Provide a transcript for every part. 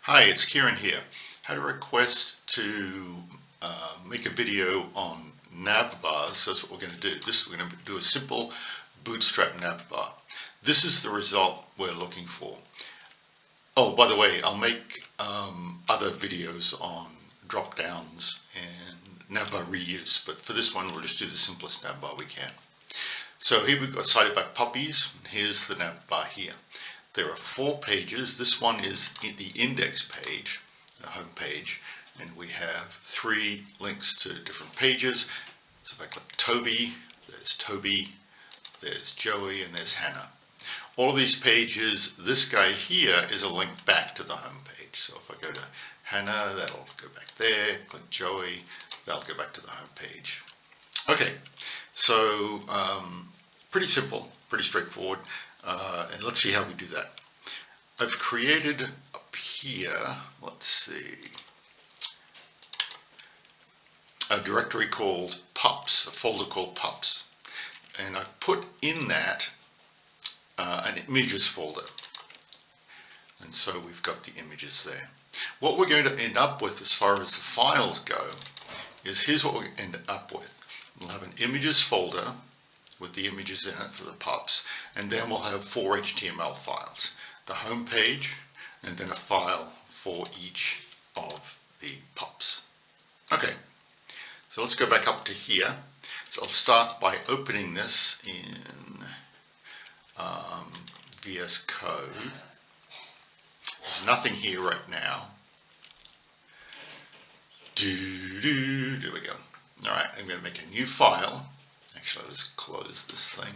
Hi, it's Kieran here. I had a request to make a video on navbars. That's what we're going to do. We're going to do a simple Bootstrap navbar. This is the result we're looking for. Oh, by the way, I'll make other videos on drop downs and navbar reuse, but for this one we'll just do the simplest navbar we can. So here we've got cited by puppies, and here's the navbar here. There are 4 pages. This one is the index page, the home page, and we have 3 links to different pages. So if I click Toby, there's Joey, and there's Hannah. All of these pages, this guy here is a link back to the home page. So if I go to Hannah, that'll go back there. Click Joey, that'll go back to the home page. Okay, so pretty simple, pretty straightforward. And let's see how we do that. I've created up here, let's see, a directory called pups, a folder called pups. And I've put in that an images folder. And so we've got the images there. What we're going to end up with as far as the files go is here's what we end up with. We'll have an images folder with the images in it for the pups, and then we'll have 4 HTML files. The home page, and then a file for each of the pups. Okay, so let's go back up to here. So I'll start by opening this in VS Code. There's nothing here right now. There we go. Alright, I'm going to make a new file. Actually, let's close this thing.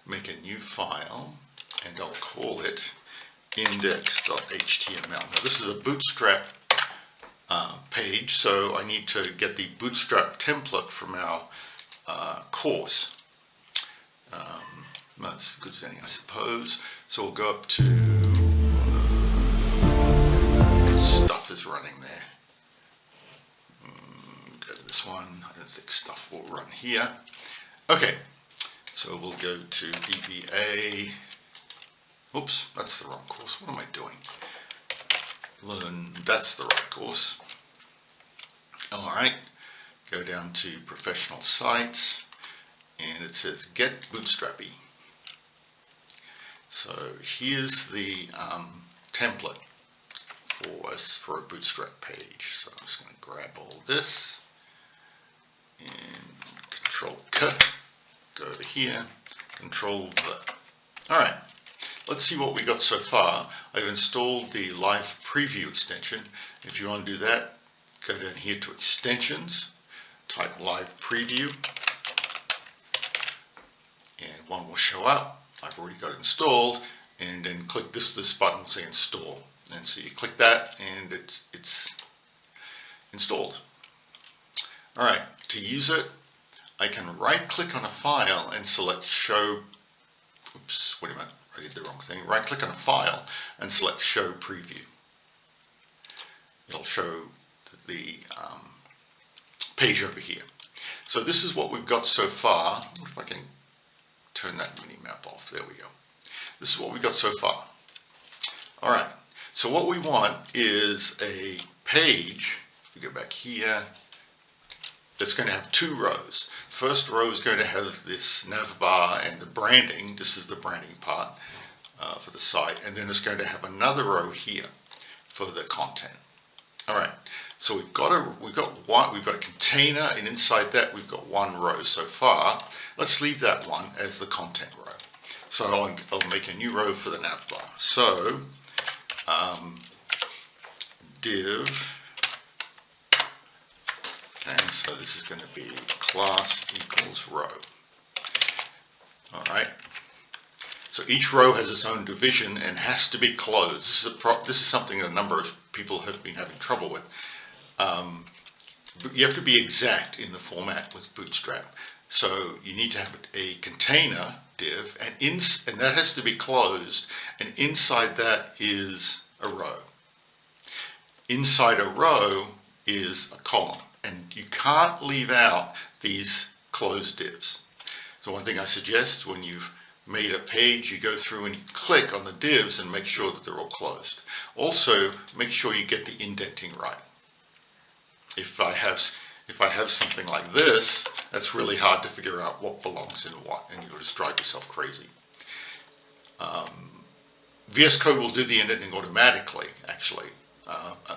Make a new file, and I'll call it index.html. Now this is a Bootstrap page, so I need to get the Bootstrap template from our course. That's as good as any, I suppose. So we'll go up to stuff is running there. Go to this one. I don't think stuff will run here. Okay, so we'll go to EBA. Oops, that's the wrong course. What am I doing? Learn, that's the right course. Alright, go down to professional sites, and it says get Bootstrappy. So here's the template for us for a Bootstrap page. So I'm just going to grab all this and Control-C, go to here, Control-V. Alright, let's see what we got so far. I've installed the live preview extension. If you want to do that, go down here to extensions, type live preview, and one will show up. I've already got it installed, and then click this button will say install. And so you click that and it's installed. Alright, to use it, I can right click on a file and select show, oops, wait a minute, I did the wrong thing. Right click on a file and select show preview. It'll show the page over here. So this is what we've got so far. What if I can turn that mini map off? There we go. This is what we've got so far. Alright, so what we want is a page, if we go back here, that's going to have 2 rows. First row is going to have this navbar and the branding. This is the branding part for the site, and then it's going to have another row here for the content. All right. So we've got a container, and inside that we've got 1 row so far. Let's leave that one as the content row. So I'll make a new row for the navbar. So div. Okay, so this is going to be class equals row. Alright, so each row has its own division and has to be closed. This is something that a number of people have been having trouble with. You have to be exact in the format with Bootstrap. So you need to have a container div, and that has to be closed, and inside that is a row. Inside a row is a column. And you can't leave out these closed divs. So one thing I suggest when you've made a page, you go through and you click on the divs and make sure that they're all closed. Also, make sure you get the indenting right. If I have something like this, that's really hard to figure out what belongs in what, and you'll just drive yourself crazy. VS Code will do the indenting automatically, actually,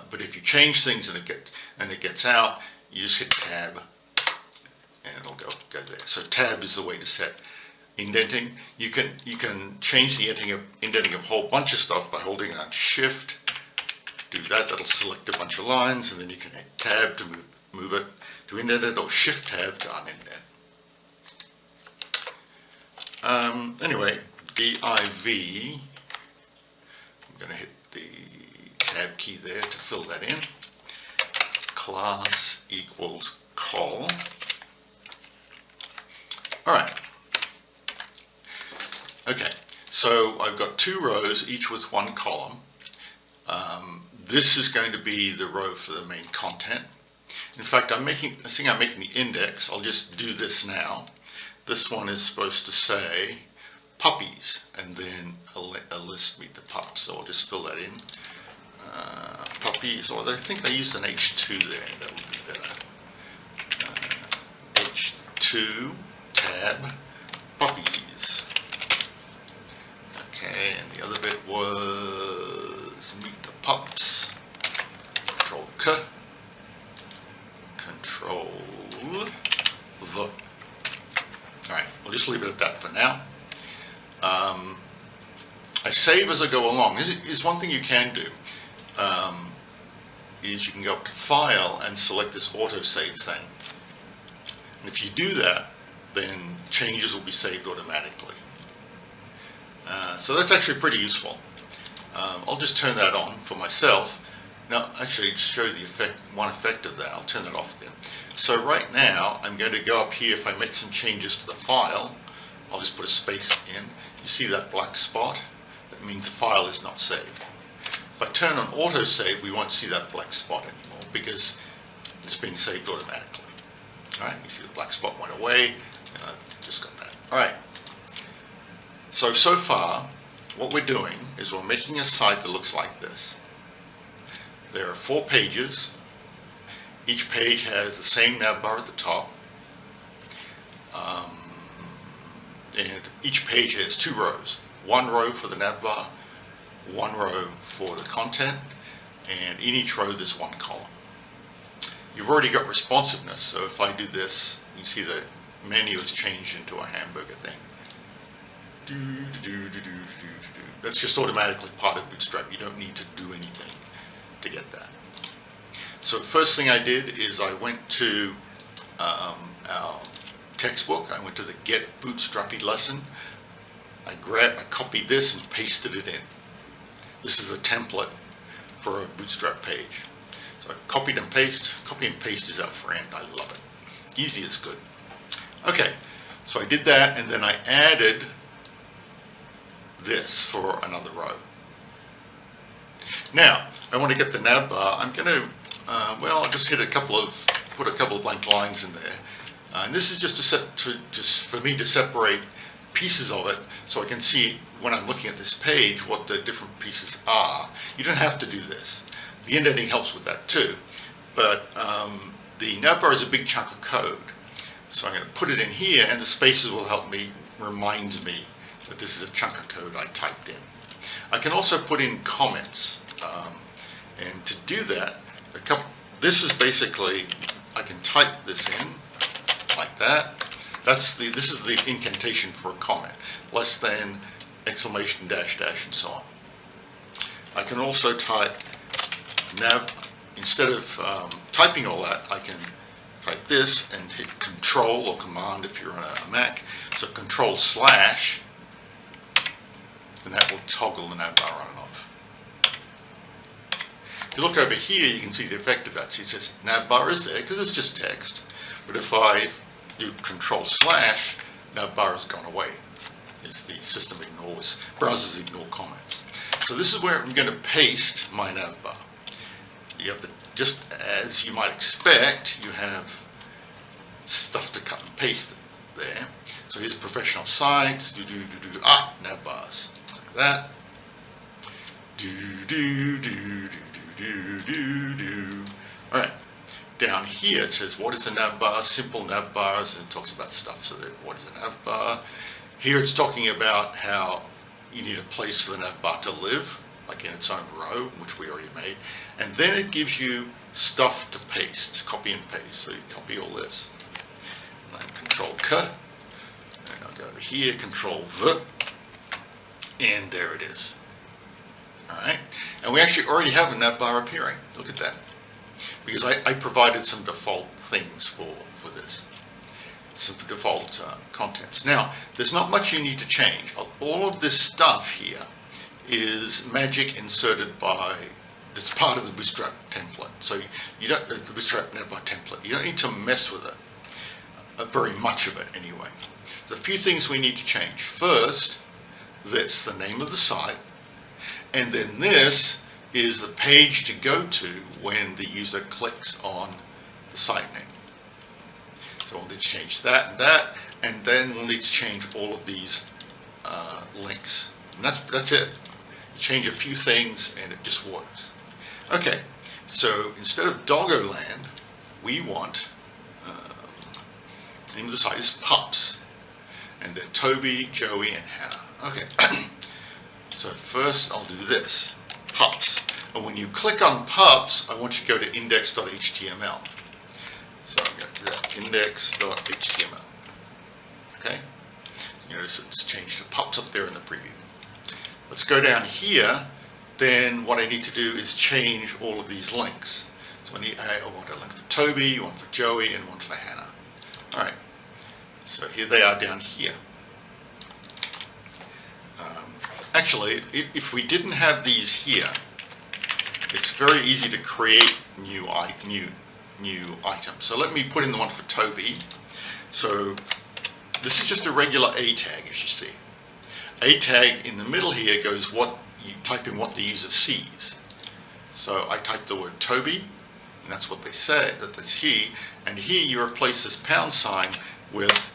but if you change things and it gets out, you just hit Tab, and it'll go there. So Tab is the way to set indenting. You can change the indenting of a whole bunch of stuff by holding down Shift. Do that. That'll select a bunch of lines, and then you can hit Tab to move it to indent it, or Shift Tab to unindent. Anyway, div. I'm going to hit the Tab key there to fill that in. Class equals col. All right. Okay, so I've got 2 rows, each with 1 column. This is going to be the row for the main content. In fact, I think I'm making the index. I'll just do this now. This one is supposed to say puppies, and then a list meet the pups. So I'll just fill that in. Puppies, or I think I used an H2 there. That would be better. H2 tab puppies. Okay, and the other bit was meet the pups. Control K. Control V. Alright, we'll just leave it at that for now. I save as I go along. Here's one thing you can do. Is you can go up to File and select this autosave thing. And if you do that, then changes will be saved automatically. So that's actually pretty useful. I'll just turn that on for myself. Now, actually, to show you the one effect of that, I'll turn that off again. So right now, I'm going to go up here. If I make some changes to the file, I'll just put a space in. You see that black spot? That means the file is not saved. If I turn on autosave, we won't see that black spot anymore because it's being saved automatically. All right, you see the black spot went away, and I've just got that. All right. So far, what we're doing is we're making a site that looks like this. There are 4 pages. Each page has the same navbar at the top. And each page has 2 rows. 1 row for the navbar, 1 row for the content, and in each row there's 1 column. You've already got responsiveness, so if I do this, you see the menu has changed into a hamburger thing. That's just automatically part of Bootstrap. You don't need to do anything to get that. So first thing I did is I went to our textbook. I went to the Get Bootstrappy lesson. I copied this and pasted it in. This is a template for a Bootstrap page. So I copied and paste. Copy and paste is our friend. I love it. Easy is good. Okay, so I did that, and then I added this for another row. Now, I want to get the navbar. I'm going to, I'll just put a couple of blank lines in there. And this is just for me to separate pieces of it so I can see when I'm looking at this page what the different pieces are. You don't have to do this. The indenting helps with that too. But the navbar is a big chunk of code. So I'm going to put it in here, and the spaces will help me remind me that this is a chunk of code I typed in. I can also put in comments. And to do that, this is basically, I can type this in like that. This is the incantation for a comment. Less than, exclamation, dash, dash, and so on. I can also type instead of typing all that, I can type this and hit Control or Command if you're on a Mac. So Control/, and that will toggle the navbar on and off. If you look over here, you can see the effect of that. See, it says navbar is there because it's just text. But if I do Control/, navbar has gone away. As the system ignores, browsers ignore comments. So this is where I'm going to paste my navbar. You have just as you might expect, you have stuff to cut and paste there. So here's professional sites, navbars, like that. All right, down here it says what is a navbar, simple navbars, and it talks about stuff. So that what is a navbar? Here it's talking about how you need a place for the navbar to live, like in its own row, which we already made. And then it gives you stuff to paste, copy and paste. So you copy all this. And then Control C, and I'll go over here, Control V, and there it is. All right, and we actually already have a navbar appearing. Look at that, because I provided some default things for this. Some default contents. Now, there's not much you need to change. All of this stuff here is magic inserted by, it's part of the Bootstrap template. So you don't, the Bootstrap navbar template, you don't need to mess with it, very much of it anyway. There's a few things we need to change. First, this, the name of the site, and then this is the page to go to when the user clicks on the site name. So we'll need to change that, and then we'll need to change all of these links. And that's it. You change a few things and it just works. Okay, so instead of Doggoland, we want, the name of the site is Pups, and then Toby, Joey, and Hannah. Okay, so first I'll do this, Pups. And when you click on Pups, I want you to go to index.html. So I'm going to do that, index.html. Okay? So you notice it's changed, it pops up there in the preview. Let's go down here. Then what I need to do is change all of these links. So I want a link for Toby, one for Joey, and one for Hannah. All right. So here they are down here. Actually, if we didn't have these here, it's very easy to create new items. So let me put in the one for Toby. So this is just a regular A tag, as you see. A tag in the middle here goes what you type in what the user sees. So I type the word Toby, and that's what they say, that's he. And here you replace this pound sign with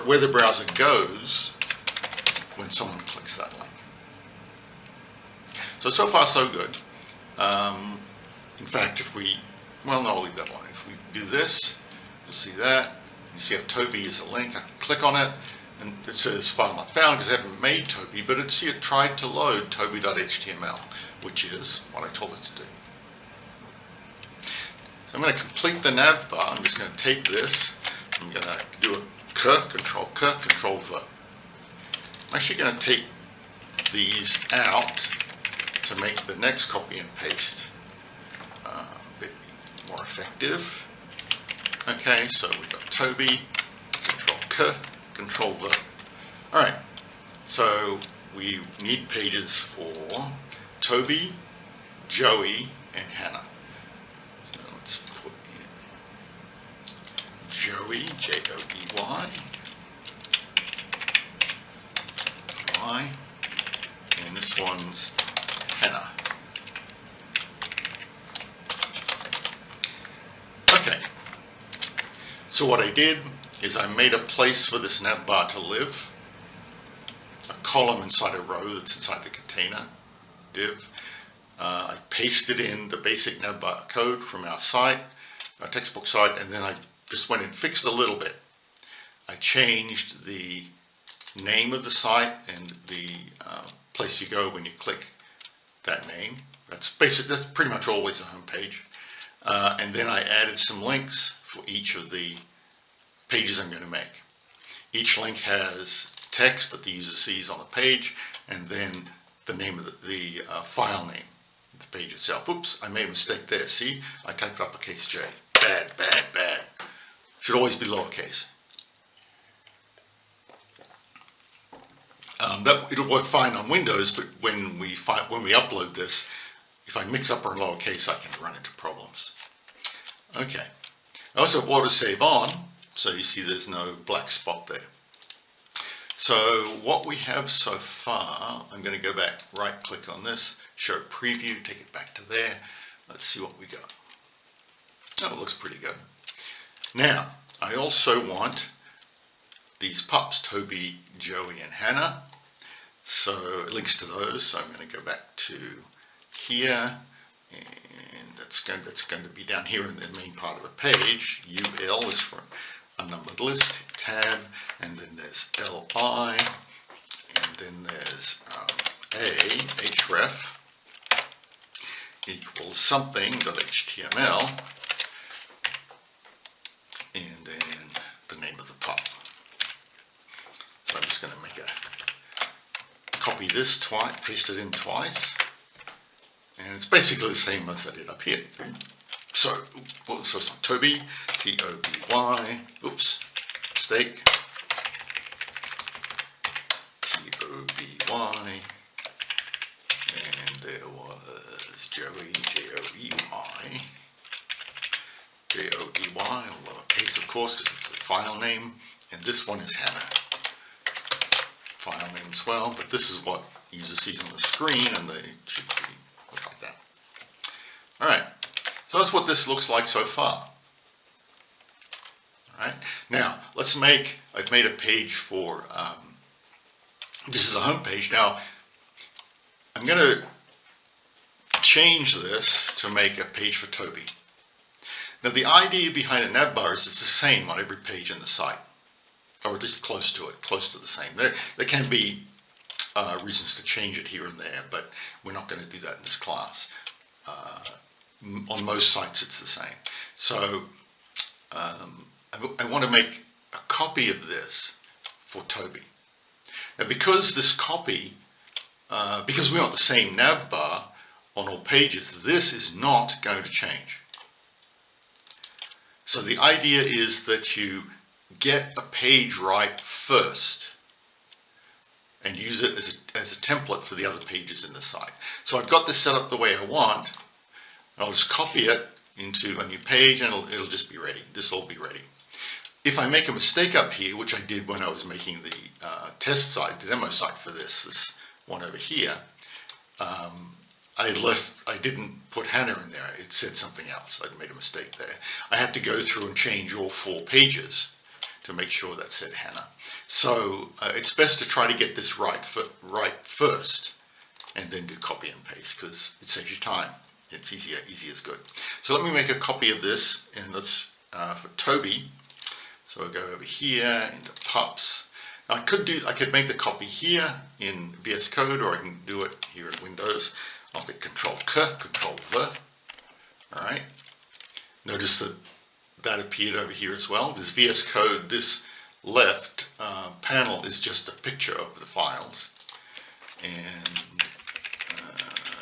where the browser goes when someone clicks that link. So far so good. In fact, I'll leave that alone. If we do this, you'll see that. You see how Toby is a link. I can click on it, and it says file not found because I haven't made Toby, but it tried to load toby.html, which is what I told it to do. So I'm going to complete the navbar. I'm just going to take this. I'm going to do a Control V. I'm actually going to take these out to make the next copy and paste a bit more effective. Okay, so we've got Toby, Control V. Alright, so we need pages for Toby, Joey, and Hannah. So let's put in Joey, Joey, and this one's Hannah. Okay, so what I did is I made a place for this navbar to live, a column inside a row that's inside the container div. I pasted in the basic navbar code from our site, our textbook site, and then I just went and fixed a little bit. I changed the name of the site and the place you go when you click that name. That's pretty much always the home page. And then I added some links for each of the pages I'm going to make. Each link has text that the user sees on the page, and then the name of the file name, the page itself. Oops, I made a mistake there. See, I typed uppercase J. Bad. Should always be lowercase. It'll work fine on Windows, but when we upload this, if I mix upper and lowercase, I can run into problems. Okay. I also have autosave on, so you see there's no black spot there. So what we have so far, I'm going to go back, right click on this, show preview, take it back to there. Let's see what we got. Oh, it looks pretty good. Now, I also want these pups, Toby, Joey, and Hannah. So it links to those. So I'm going to go back to here, and that's going to be down here in the main part of the page. UL is for unnumbered list, tab, and then there's LI, and then there's href equals something.html, and then the name of the pup. So I'm just going to make copy this twice, paste it in twice, and it's basically the same as I did up here. So it's on Toby, T-O-B-Y, oops, mistake, T-O-B-Y, and there was Joey, J-O-E-Y, J-O-E-Y, lowercase of course because it's the file name, and this one is Hannah. File name as well, but this is what user sees on the screen, and they should look like that. Alright, so that's what this looks like so far. Alright, now let's I've made a page for, this is a home page. Now I'm going to change this to make a page for Toby. Now the idea behind a navbar is it's the same on every page in the site, or at least close to it, close to the same. There can be reasons to change it here and there, but we're not going to do that in this class. On most sites it's the same. So I want to make a copy of this for Toby. Now because this copy, because we want the same navbar on all pages, this is not going to change. So the idea is that you get a page right first and use it as a template for the other pages in the site. So I've got this set up the way I want. I'll just copy it into a new page and it'll just be ready. This will be ready. If I make a mistake up here, which I did when I was making the test site, the demo site for this one over here, I didn't put Hannah in there. It said something else. I'd made a mistake there. I had to go through and change all 4 pages to make sure that said Hannah. So it's best to try to get this right first and then do copy and paste because it saves you time. It's easy as good. So let me make a copy of this, and let's for Toby. So I'll go over here into pups. Now I could make the copy here in VS Code, or I can do it here in Windows. I'll hit Control-K, Control-V. All right. Notice that appeared over here as well. This VS Code, this left panel is just a picture of the files, and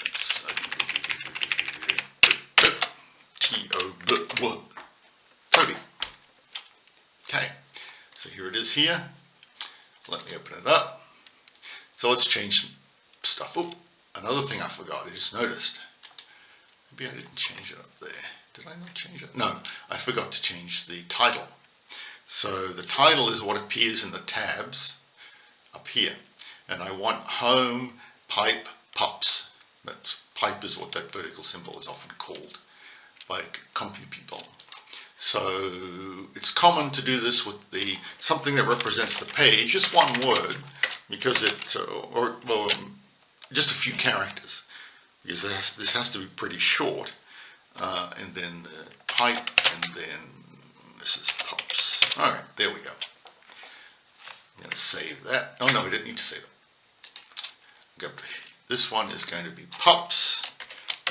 it's Toby. Okay, so here it is here. Let me open it up. So let's change some stuff. Oh, another thing I forgot, I just noticed. Maybe I didn't change it up there. Did I not change it? No, I forgot to change the title. So the title is what appears in the tabs up here. And I want home, pipe, pups. That pipe is what that vertical symbol is often called by compu people. So it's common to do this with something that represents the page, just one word, because just a few characters, because this has to be pretty short, and then the pipe, and then this is pups. All right, there we go. I'm going to save that. Oh no, we didn't need to save it. This one is going to be pups.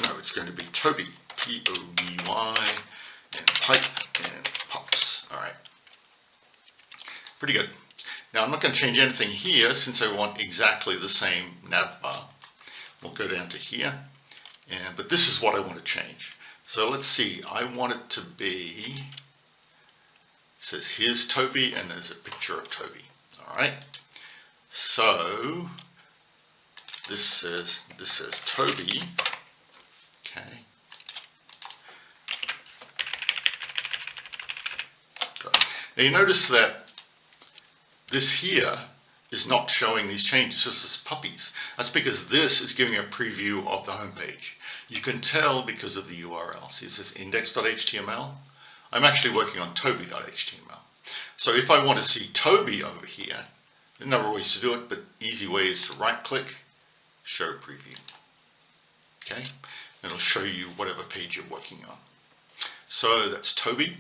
No, it's going to be Toby, T-O-B-Y, and pipe and pups. All right, pretty good. Now I'm not going to change anything here since I want exactly the same navbar. We'll go down to here, but this is what I want to change. So let's see, I want it to be, it says here's Toby and there's a picture of Toby. All right, so this says Toby. Okay. Now you notice that this here is not showing these changes, this is puppies. That's because this is giving a preview of the home page. You can tell because of the URL. See, it says index.html. I'm actually working on Toby.html. So if I want to see Toby over here, there are a number of ways to do it, but easy way is to right click, show preview. Okay, it'll show you whatever page you're working on. So that's Toby.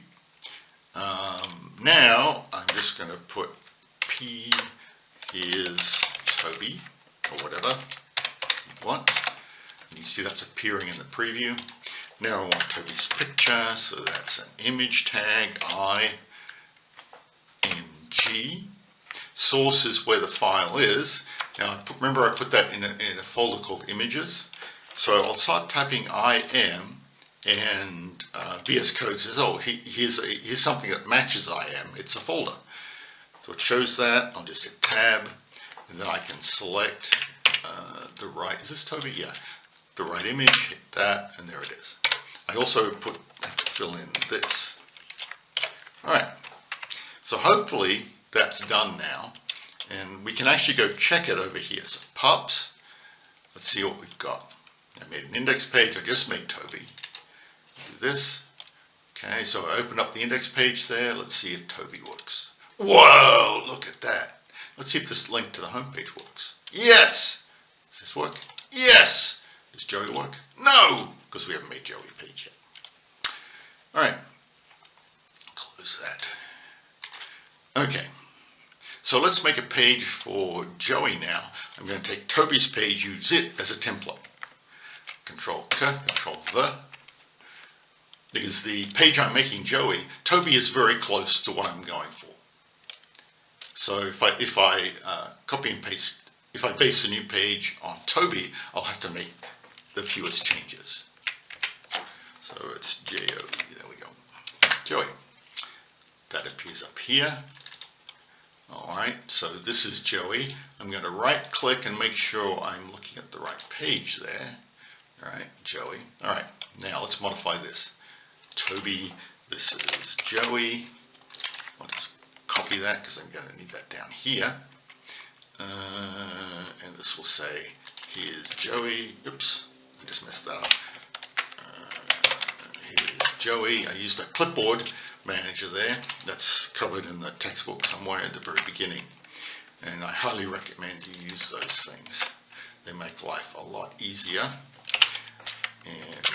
Now I'm just going to put P is Toby, or whatever you want. And you see that's appearing in the preview. Now I want Toby's picture, so that's an image tag, IMG. Source is where the file is. Now remember I put that in a folder called images. So I'll start typing IM, and VS Code says, oh, here's something that matches IM. It's a folder. So it shows that. I'll just hit tab, and then I can select the right, is this Toby? Yeah, the right image, hit that, and there it is. I also have to fill in this. All right, so hopefully that's done now, and we can actually go check it over here. So pubs, let's see what we've got. I made an index page, I just made Toby. Do this. Okay, so I open up the index page there. Let's see if Toby works. Whoa, look at that. Let's see if this link to the home page works. Yes! Does this work? Yes! Does Joey work? No! Because we haven't made Joey a page yet. Alright. Close that. Okay. So let's make a page for Joey now. I'm going to take Toby's page, use it as a template. Control K, Control V. Because the page I'm making Joey, Toby is very close to what I'm going for. So if I copy and paste, if I base a new page on Toby, I'll have to make the fewest changes. So it's J-O-E, there we go. Joey. That appears up here. Alright, so this is Joey. I'm going to right click and make sure I'm looking at the right page there. Alright, Joey. Alright, now let's modify this. Toby, this is Joey. I'll just copy that because I'm going to need that down here. And this will say, here's Joey. Oops, I just messed that up. Here's Joey. I used a clipboard manager there. That's covered in the textbook somewhere at the very beginning. And I highly recommend you use those things. They make life a lot easier. And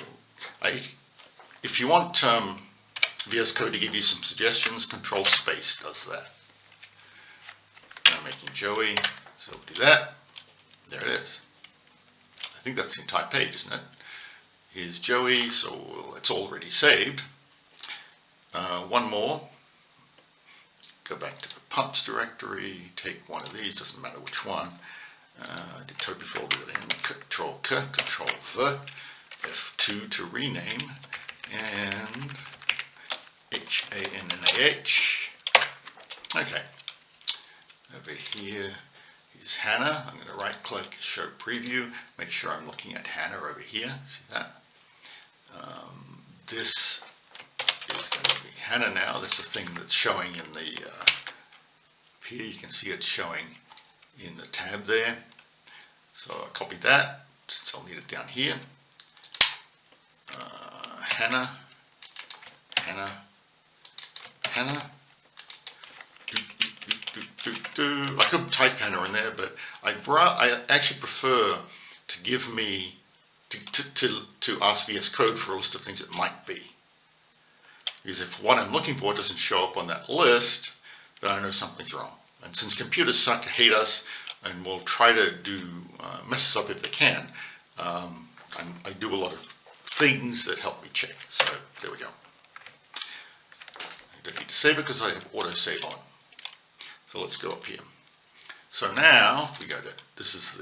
if you want VS Code to give you some suggestions, Control Space does that. I'm making Joey, so we'll do that. There it is. I think that's the entire page, isn't it? Here's Joey, so it's already saved. One more. Go back to the pumps directory, take one of these, doesn't matter which one. Did Toby folder it in, Control K, Control V, F2 to rename, and H-A-N-N-A-H. Okay. Over here is Hannah. I'm going to right click, show preview, make sure I'm looking at Hannah over here. See that? This is going to be Hannah now. This is the thing that's showing in the, here you can see it showing in the tab there. So I copied that, since I'll need it down here. Hannah, Hannah, Hannah. I could type Hannah in there, but I actually prefer to give me to ask VS Code for a list of things it might be. Because if what I'm looking for doesn't show up on that list, then I know something's wrong. And since computers start to hate us and will try to mess us up if they can, I do a lot of things that help me check. So there we go. I don't need to save it because I have auto-save on. So let's go up here. So now, if we go to, this is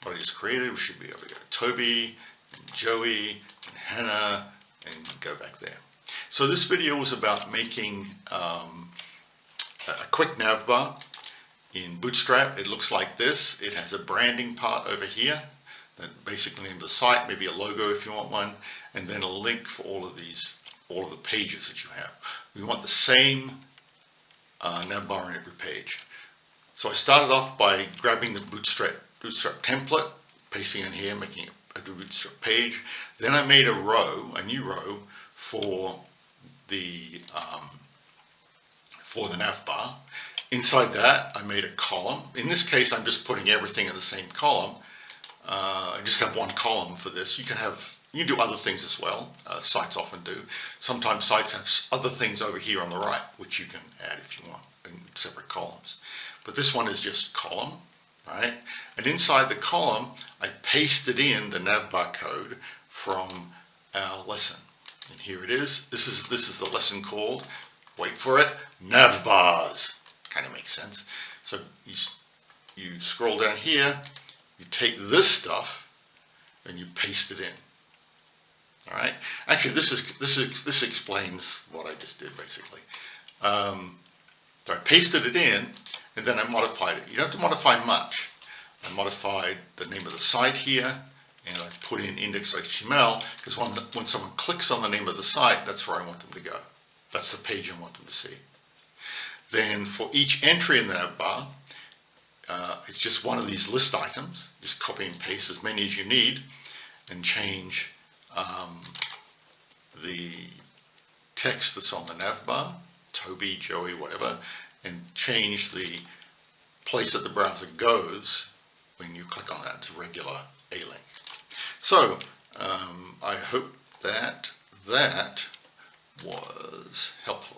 what I just created, we should be able to go to Toby, and Joey, and Hannah, and go back there. So this video was about making a quick navbar in Bootstrap. It looks like this. It has a branding part over here, that basically name the site, maybe a logo if you want one, and then a link for all of the pages that you have. We want the same navbar on every page. So I started off by grabbing the Bootstrap template, pasting in here, making a Bootstrap page. Then I made a new row for for the navbar. Inside that, I made a column. In this case, I'm just putting everything in the same column. I just have one column for this. You can do other things as well. Sites often do. Sometimes sites have other things over here on the right, which you can add if you want in separate columns. But this one is just column, right? And inside the column, I pasted in the navbar code from our lesson. And here it is. This is the lesson called, wait for it, navbars. Kind of makes sense. So you scroll down here, you take this stuff, and you paste it in. All right. Actually, this explains what I just did basically. So I pasted it in, and then I modified it. You don't have to modify much. I modified the name of the site here, and I put in index.html because when someone clicks on the name of the site, that's where I want them to go. That's the page I want them to see. Then for each entry in the navbar, it's just one of these list items. Just copy and paste as many as you need and change the text that's on the navbar, Toby, Joey, whatever, and change the place that the browser goes when you click on that to regular A-link. So I hope that was helpful.